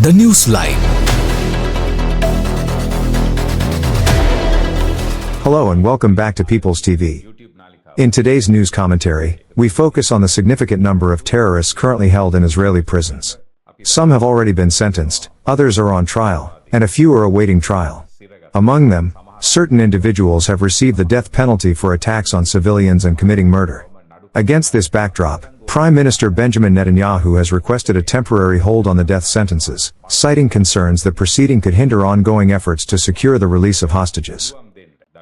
The Newsline. Hello and welcome back to People's TV. In today's news commentary, we focus on the significant number of terrorists currently held in Israeli prisons. Some have already been sentenced, others are on trial, and a few are awaiting trial. Among them, certain individuals have received the death penalty for attacks on civilians and committing murder. Against this backdrop, Prime Minister Benjamin Netanyahu has requested a temporary hold on the death sentences, citing concerns that proceeding could hinder ongoing efforts to secure the release of hostages.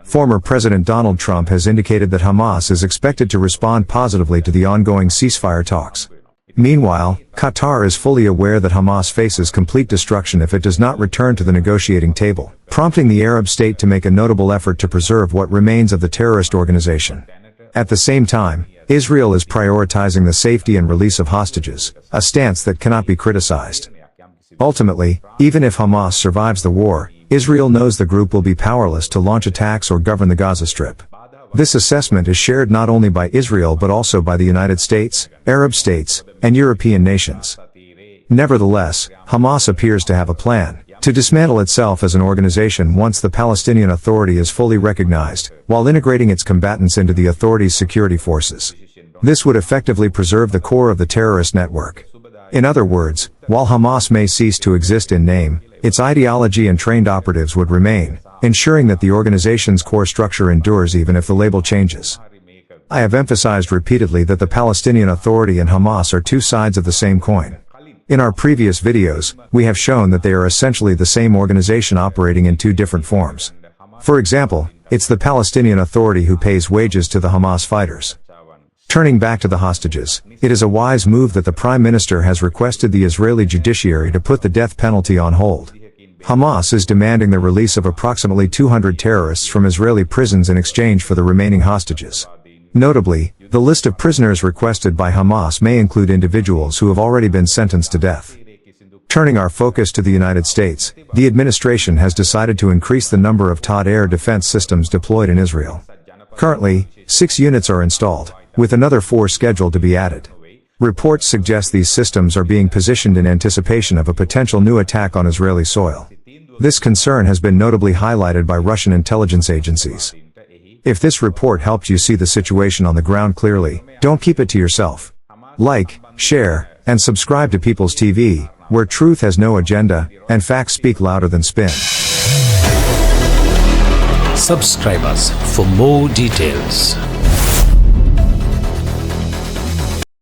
Former President Donald Trump has indicated that Hamas is expected to respond positively to the ongoing ceasefire talks. Meanwhile, Qatar is fully aware that Hamas faces complete destruction if it does not return to the negotiating table, prompting the Arab state to make a notable effort to preserve what remains of the terrorist organization. At the same time, Israel is prioritizing the safety and release of hostages, a stance that cannot be criticized. Ultimately, even if Hamas survives the war, Israel knows the group will be powerless to launch attacks or govern the Gaza Strip. This assessment is shared not only by Israel but also by the United States, Arab states, and European nations. Nevertheless, Hamas appears to have a plan to dismantle itself as an organization once the Palestinian Authority is fully recognized, while integrating its combatants into the authority's security forces. This would effectively preserve the core of the terrorist network. In other words, while Hamas may cease to exist in name, its ideology and trained operatives would remain, ensuring that the organization's core structure endures even if the label changes. I have emphasized repeatedly that the Palestinian Authority and Hamas are two sides of the same coin. In our previous videos, we have shown that they are essentially the same organization operating in two different forms. For example, it's the Palestinian Authority who pays wages to the Hamas fighters. Turning back to the hostages, it is a wise move that the Prime Minister has requested the Israeli judiciary to put the death penalty on hold. Hamas is demanding the release of approximately 200 terrorists from Israeli prisons in exchange for the remaining hostages. Notably, the list of prisoners requested by Hamas may include individuals who have already been sentenced to death. Turning our focus to the United States, the administration has decided to increase the number of THAAD air defense systems deployed in Israel. Currently, 6 units are installed, with another 4 scheduled to be added. Reports suggest these systems are being positioned in anticipation of a potential new attack on Israeli soil. This concern has been notably highlighted by Russian intelligence agencies. If this report helped you see the situation on the ground clearly, don't keep it to yourself. Like, share, and subscribe to People's TV, where truth has no agenda, and facts speak louder than spin. Subscribe us for more details.